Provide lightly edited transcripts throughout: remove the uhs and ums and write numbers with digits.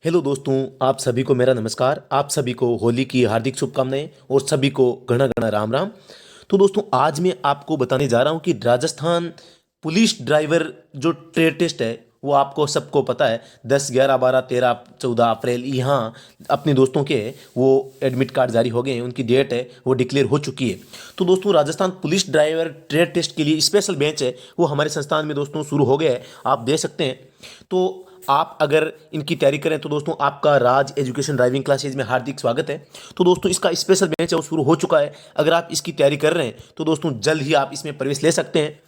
Hello दोस्तों, आप सभी को मेरा नमस्कार। आप सभी को होली की हार्दिक शुभकामनाएं और सभी को घना घना राम राम। तो दोस्तों, आज मैं आपको बताने जा रहा हूं कि राजस्थान पुलिस ड्राइवर जो ट्रेड टेस्ट है वो आपको सबको पता है 10, 11, 12, 13, 14 अप्रैल यहाँ अपने दोस्तों के वो एडमिट कार्ड जारी हो गए हैं। उनकी डेट है वो डिक्लेयर हो चुकी है। तो दोस्तों, Rajasthan police driver trade test के लिए स्पेशल बेंच है वो हमारे संस्थान में दोस्तों शुरू हो गया है, आप देख सकते हैं। तो आप अगर इनकी तैयारी करें तो दोस्तों आपका राज एजुकेशन ड्राइविंग क्लासेज में हार्दिक स्वागत है। तो दोस्तों, इसका स्पेशल बैच है वो शुरू हो चुका है। अगर आप इसकी तैयारी कर रहे हैं तो दोस्तों जल्द ही आप इसमें प्रवेश ले सकते हैं।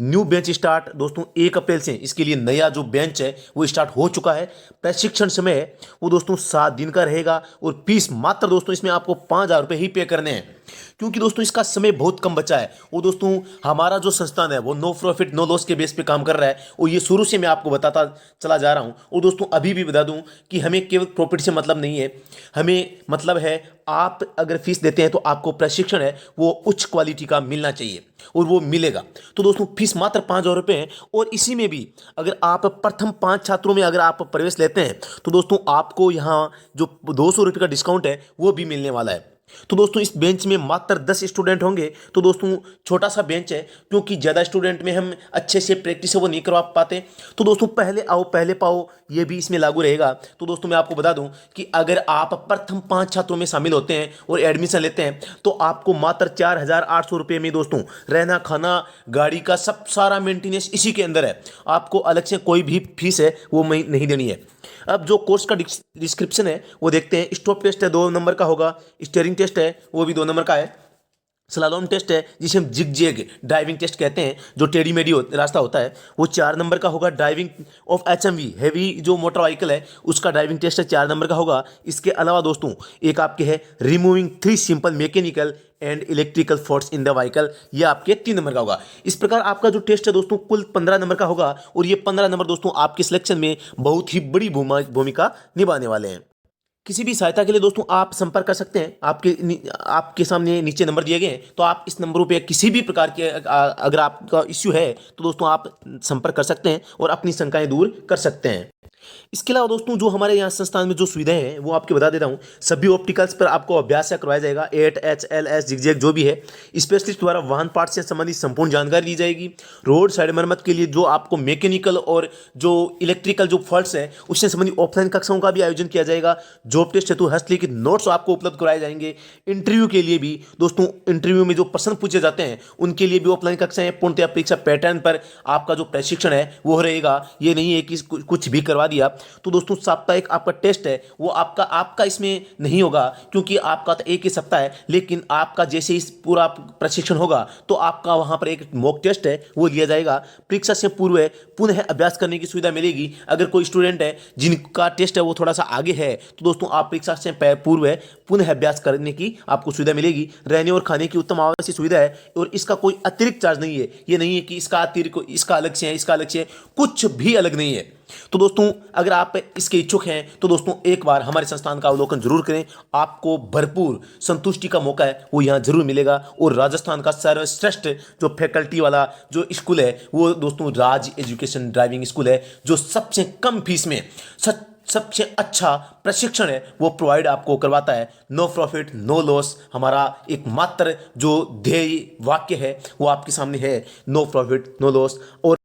न्यू बेंच स्टार्ट दोस्तों 1 अप्रैल से इसके लिए नया जो बेंच है वो स्टार्ट हो चुका है। प्रशिक्षण समय वो दोस्तों 7 दिन का रहेगा और फीस मात्र दोस्तों इसमें आपको 5,000 रुपये ही पे करने हैं, क्योंकि दोस्तों इसका समय बहुत कम बचा है। वो दोस्तों हमारा जो संस्थान है वो नो प्रॉफिट नो लॉस के बेस पे काम कर रहा है और ये शुरू से मैं आपको बताता चला जा रहा हूँ। और दोस्तों अभी भी बता दूँ कि हमें केवल प्रॉफिट से मतलब नहीं है, हमें मतलब है आप अगर फीस देते हैं तो आपको प्रशिक्षण है वो उच्च क्वालिटी का मिलना चाहिए और वो मिलेगा। तो दोस्तों फीस मात्र 5,000 रुपये है और इसी में भी अगर आप प्रथम 5 छात्रों में अगर आप प्रवेश लेते हैं तो दोस्तों आपको यहाँ जो 200 रुपये का डिस्काउंट है वो भी मिलने वाला है। तो दोस्तों इस बेंच में मात्र 10 स्टूडेंट होंगे। तो दोस्तों छोटा सा बेंच है, क्योंकि ज़्यादा स्टूडेंट में हम अच्छे से प्रैक्टिस वो नहीं करवा पाते। तो दोस्तों पहले आओ पहले पाओ ये भी इसमें लागू रहेगा। तो दोस्तों मैं आपको बता दूं कि अगर आप प्रथम 5 छात्रों में शामिल होते हैं और एडमिशन लेते हैं तो आपको मात्र 4,800 रुपये में दोस्तों रहना खाना गाड़ी का सब सारा मेंटेनेंस इसी के अंदर है। आपको अलग से कोई भी फीस है वो नहीं देनी है। अब जो कोर्स का डिस्क्रिप्शन है वो देखते हैं। स्टॉप टेस्ट है 2 नंबर का होगा, स्टीयरिंग टेस्ट है वो भी 2 नंबर का है, स्लालोम टेस्ट है जिसे हम जिग जैग ड्राइविंग टेस्ट कहते हैं जो टेढ़ी मेढ़ी रास्ता होता है वो 4 नंबर का होगा। ड्राइविंग ऑफ HMV हैवी जो मोटर व्हीकल है उसका ड्राइविंग टेस्ट है 4 नंबर का होगा। इसके अलावा दोस्तों एक आपके है removing 3 simple mechanical and electrical faults in the vehicle, ये आपके 3 नंबर का होगा। इस प्रकार आपका जो टेस्ट है दोस्तों कुल 15 नंबर का होगा और ये 15 नंबर दोस्तों आपके सिलेक्शन में बहुत ही बड़ी भूमिका निभाने वाले हैं। किसी भी सहायता के लिए दोस्तों आप संपर्क कर सकते हैं। आपके सामने नीचे नंबर दिए गए हैं, तो आप इस नंबरों पे किसी भी प्रकार के अगर आपका इश्यू है तो दोस्तों आप संपर्क कर सकते हैं और अपनी शंकाएं दूर कर सकते हैं। इसके अलावा दोस्तों जो हमारे यहाँ संस्थान में जो सुविधाएं हैं वो आपके बता देता हूँ। सभी ऑप्टिकल्स पर आपको अभ्यास से करवाया जाएगा। 8H, LS, जिगजैग जो भी है स्पेशलिस्ट द्वारा वाहन पार्ट से संबंधित संपूर्ण जानकारी दी जाएगी। रोड साइड मरम्मत के लिए जो आपको मैकेनिकल और जो इलेक्ट्रिकल जो फॉल्ट्स है उससे संबंधित ऑफलाइन कक्षाओं का भी आयोजन किया जाएगा। जॉब टेस्ट हेतु हस्तलिखित नोट्स आपको उपलब्ध कराए जाएंगे। इंटरव्यू के लिए भी दोस्तों इंटरव्यू में जो प्रश्न पूछे जाते हैं उनके लिए भी ऑफलाइन कक्षाएं पूर्णतया परीक्षा पैटर्न पर आपका जो प्रशिक्षण है वो रहेगा। ये नहीं है कि कुछ भी करवा दिया। तो दोस्तों साप्ताहिक आपका टेस्ट है वो आपका इसमें नहीं होगा, क्योंकि आपका तो एक ही सप्ताह है, लेकिन आपका जैसे इस पूरा प्रशिक्षण होगा तो आपका वहां पर एक मॉक टेस्ट है वो लिया जाएगा। परीक्षा से पूर्व है पुनः अभ्यास करने की सुविधा मिलेगी। अगर कोई स्टूडेंट है जिनका टेस्ट है वो थोड़ा सा आगे है तो दोस्तों आप परीक्षा से पूर्व है पुनः अभ्यास करने की आपको सुविधा मिलेगी। रहने और खाने की उत्तम आवासीय सुविधा है और इसका कोई अतिरिक्त चार्ज नहीं है। ये नहीं है कि इसका अतिरिक्त इसका अलग से है इसका अलग से है, कुछ भी अलग नहीं है। तो दोस्तों अगर आप इसके इच्छुक हैं तो दोस्तों एक बार हमारे संस्थान का अवलोकन जरूर करें। आपको भरपूर संतुष्टि का मौका है वो यहाँ जरूर मिलेगा। और राजस्थान का सर्वश्रेष्ठ जो फैकल्टी वाला जो स्कूल है वो दोस्तों राज एजुकेशन ड्राइविंग स्कूल है, जो सबसे कम फीस में सबसे अच्छा प्रशिक्षण है वो प्रोवाइड आपको करवाता है। नो प्रॉफिट नो लॉस हमारा एकमात्र जो ध्येय वाक्य है वो आपके सामने है, नो प्रॉफिट नो लॉस। और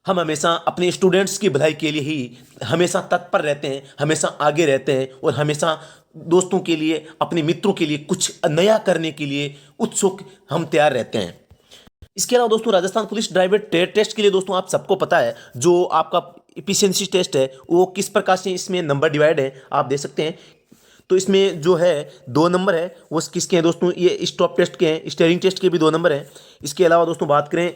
हम हमेशा अपने स्टूडेंट्स की भलाई के लिए ही हमेशा तत्पर रहते हैं, हमेशा आगे रहते हैं और हमेशा दोस्तों के लिए अपने मित्रों के लिए कुछ नया करने के लिए उत्सुक हम तैयार रहते हैं। इसके अलावा दोस्तों Rajasthan police driver trade test के लिए दोस्तों आप सबको पता है जो आपका इफिशिएंसी टेस्ट है वो किस प्रकार से इसमें नंबर डिवाइड है आप देख सकते हैं। तो इसमें जो है 2 नंबर है वो किसके हैं दोस्तों, ये स्टॉप टेस्ट के हैं। स्टीयरिंग टेस्ट के भी 2 नंबर हैं। इसके अलावा दोस्तों बात करें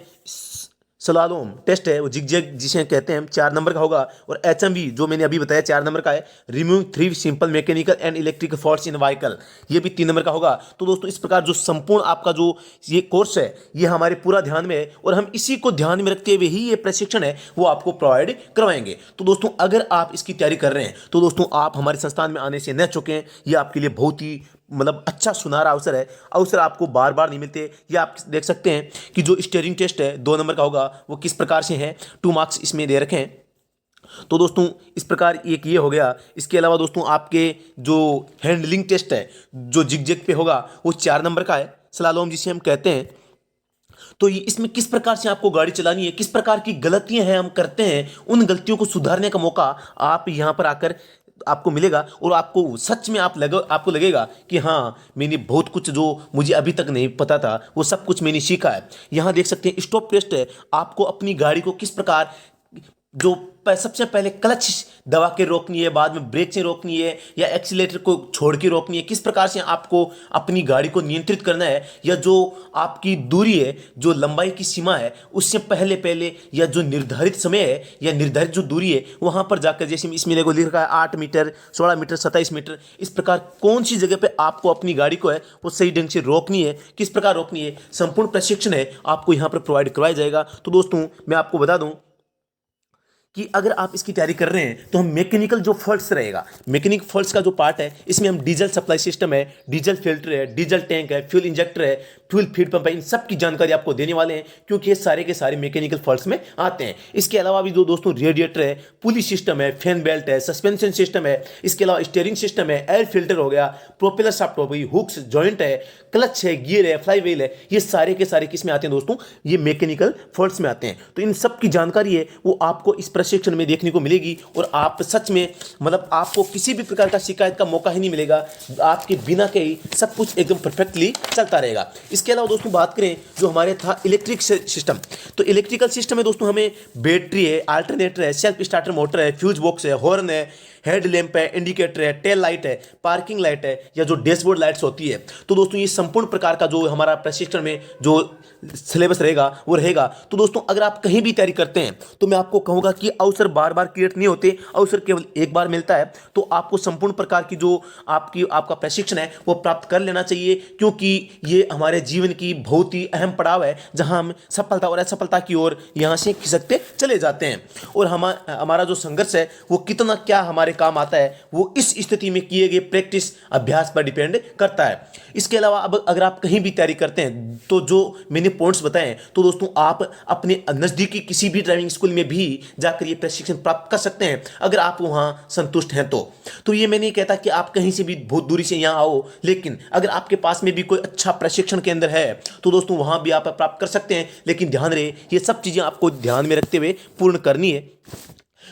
स्लालोम टेस्ट है वो जिगजैग जिसे कहते हैं 4 नंबर का होगा। और HMV जो मैंने अभी बताया 4 नंबर का है। Remove 3 simple mechanical and electrical faults in vehicle, ये भी 3 नंबर का होगा। तो दोस्तों इस प्रकार जो संपूर्ण आपका जो ये कोर्स है ये हमारे पूरा ध्यान में है और हम इसी को ध्यान में रखते हुए ही ये प्रशिक्षण है वो आपको प्रोवाइड करवाएंगे। तो दोस्तों अगर आप इसकी तैयारी कर रहे हैं तो दोस्तों आप हमारे संस्थान में आने से न चुकें। ये आपके लिए बहुत ही मतलब अच्छा सुनहरा अवसर आपको बार बार नहीं मिलते। ये आप देख सकते हैं कि जो स्टीयरिंग टेस्ट है 2 नंबर का होगा वो किस प्रकार से है। 2 मार्क्स इसमें दे रखे हैं। तो दोस्तों इस प्रकार एक ये हो गया। इसके अलावा दोस्तों आपके जो हैंडलिंग टेस्ट है जो जिग जैग पे होगा वो 4 नंबर का है, स्लालोम जिसे हम कहते हैं। तो ये इसमें किस प्रकार से आपको गाड़ी चलानी है, किस प्रकार की गलतियां हैं हम करते हैं, उन गलतियों को सुधारने का मौका आप यहाँ पर आकर आपको मिलेगा। और आपको सच में आपको लगेगा कि हाँ, मैंने बहुत कुछ जो मुझे अभी तक नहीं पता था वो सब कुछ मैंने सीखा है। यहाँ देख सकते हैं स्टॉप टेस्ट है, आपको अपनी गाड़ी को किस प्रकार जो सबसे पहले क्लच दबा के रोकनी है, बाद में ब्रेक से रोकनी है, या एक्सीलेटर को छोड़ के रोकनी है, किस प्रकार से आपको अपनी गाड़ी को नियंत्रित करना है, या जो आपकी दूरी है, जो लंबाई की सीमा है उससे पहले पहले, या जो निर्धारित समय है या निर्धारित जो दूरी है वहां पर जाकर, जैसे इसमें देखो लिखा है 8 मीटर, 16 मीटर, 27 मीटर, इस प्रकार कौन सी जगह पे आपको अपनी गाड़ी को है वो सही ढंग से रोकनी है, किस प्रकार रोकनी है, संपूर्ण प्रशिक्षण है आपको यहाँ पर प्रोवाइड करवाया जाएगा। तो दोस्तों मैं आपको बता दूं कि अगर आप इसकी तैयारी कर रहे हैं तो हम मैकेनिकल जो फॉल्ट्स रहेगा, मैकेनिक फॉल्ट्स का जो पार्ट है इसमें हम डीजल सप्लाई सिस्टम है, डीजल फिल्टर है, डीजल टैंक है, फ्यूल इंजेक्टर है, फ्यूल फीड पंप है, इन सब की जानकारी आपको देने वाले हैं क्योंकि ये सारे के सारे मैकेनिकल फॉल्ट्स में आते हैं। इसके अलावा भी जो दोस्तों रेडिएटर है, पुली सिस्टम है, फैन बेल्ट है, सस्पेंशन सिस्टम है, इसके अलावा स्टीयरिंग सिस्टम है, एयर फिल्टर हो गया, प्रोपेलर शाफ्ट हो गई, हुक्स, जॉइंट है, क्लच है, गियर है, फ्लाई व्हील है, ये सारे के सारे किस में आते हैं दोस्तों, ये मैकेनिकल फॉल्ट्स में आते हैं। तो इन सब की जानकारी है वो आपको इस प्रशिक्षण में देखने को मिलेगी और आप सच में मतलब आपको किसी भी प्रकार का शिकायत का मौका ही नहीं मिलेगा, आपके बिना के ही सब कुछ एकदम परफेक्टली चलता रहेगा। इसके अलावा दोस्तों बात करें जो हमारे था इलेक्ट्रिक सिस्टम, तो इलेक्ट्रिकल सिस्टम में दोस्तों हमें बैटरी है, अल्टरनेटर है, सेल्फ स्टार्टर मोटर है, फ्यूज बॉक्स है, हॉर्न है, हेड लैंप है, इंडिकेटर है, टेल लाइट है, पार्किंग लाइट है, या जो डैशबोर्ड लाइट्स होती है। तो दोस्तों ये संपूर्ण प्रकार का जो हमारा प्रशिक्षण में जो सिलेबस रहेगा वो रहेगा। तो दोस्तों अगर आप कहीं भी तैयारी करते हैं तो मैं आपको कहूंगा कि अवसर बार बार क्रिएट नहीं होते, अवसर केवल एक बार मिलता है। तो आपको संपूर्ण प्रकार की जो आपका प्रशिक्षण है वो प्राप्त कर लेना चाहिए क्योंकि ये हमारे जीवन की बहुत ही अहम पड़ाव है जहां हम सफलता और असफलता की ओर यहां से खिसकते चले जाते हैं। और हमारा जो संघर्ष है वो कितना क्या हमारे काम आता है वो इस स्थिति में किए गए प्रैक्टिस अभ्यास पर डिपेंड करता है। इसके अलावा अब अगर आप कहीं भी तैयारी करते हैं तो जो मैंने पॉइंट्स बताएं तो दोस्तों आप अपने नज़दीकी किसी भी ड्राइविंग स्कूल में भी जाकर ये प्रशिक्षण प्राप्त कर सकते हैं अगर आप वहां संतुष्ट हैं तो ये मैं नहीं कहता कि आप कहीं से भी बहुत दूरी से यहाँ आओ, लेकिन अगर आपके पास में भी कोई अच्छा प्रशिक्षण केंद्र है तो दोस्तों वहां भी आप प्राप्त कर सकते हैं। लेकिन ध्यान रहे ये सब चीज़ें आपको ध्यान में रखते हुए पूर्ण करनी है।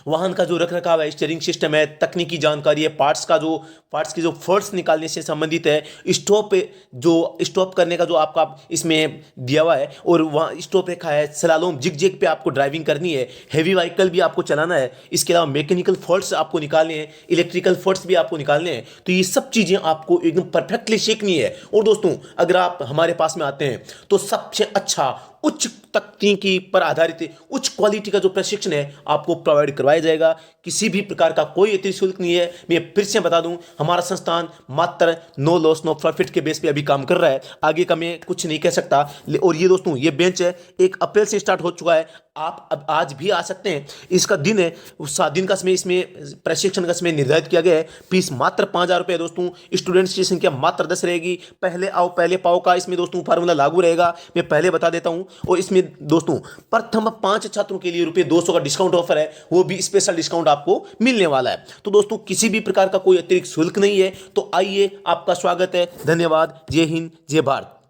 वाहन का जो रखरखाव है, स्टीयरिंग सिस्टम है, तकनीकी जानकारी है, पार्ट्स की जो फॉल्ट्स निकालने से संबंधित है, स्टॉप करने का जो आपका इसमें दिया हुआ है और वहाँ स्टॉप रेखा है, स्लालोम जिग जैग पे आपको ड्राइविंग करनी है, हैवी व्हीकल भी आपको चलाना है, इसके अलावा मैकेनिकल फॉल्ट्स आपको निकालने हैं, इलेक्ट्रिकल फॉल्ट्स भी आपको निकालने हैं। तो ये सब चीज़ें आपको एकदम परफेक्टली सीखनी है। और दोस्तों अगर आप हमारे पास में आते हैं तो सबसे अच्छा उच्च तकनीकी पर आधारित उच्च क्वालिटी का जो प्रशिक्षण है आपको प्रोवाइड करवाया जाएगा। किसी भी प्रकार का कोई अतिरिक्त शुल्क नहीं है। मैं फिर से बता दूं हमारा संस्थान मात्र नो लॉस नो प्रॉफिट के बेस पे अभी काम कर रहा है, आगे का मैं कुछ नहीं कह सकता। और ये दोस्तों ये बेंच है 1 अप्रैल से स्टार्ट हो चुका है, आप अब आज भी आ सकते हैं। इसका दिन है 7 दिन का समय, इसमें प्रशिक्षण का समय निर्धारित किया गया है। फीस मात्र 5,000 रुपये दोस्तों। स्टूडेंट्स की संख्या मात्र 10 रहेगी। पहले आओ पहले पाओ का इसमें दोस्तों फार्मूला लागू रहेगा, मैं पहले बता देता हूं। और इसमें दोस्तों प्रथम 5 छात्रों के लिए ₹200 का डिस्काउंट ऑफर है, वो भी स्पेशल डिस्काउंट आपको मिलने वाला है। तो दोस्तों किसी भी प्रकार का कोई अतिरिक्त शुल्क नहीं है। तो आइए, आपका स्वागत है। धन्यवाद। जय हिंद, जय भारत।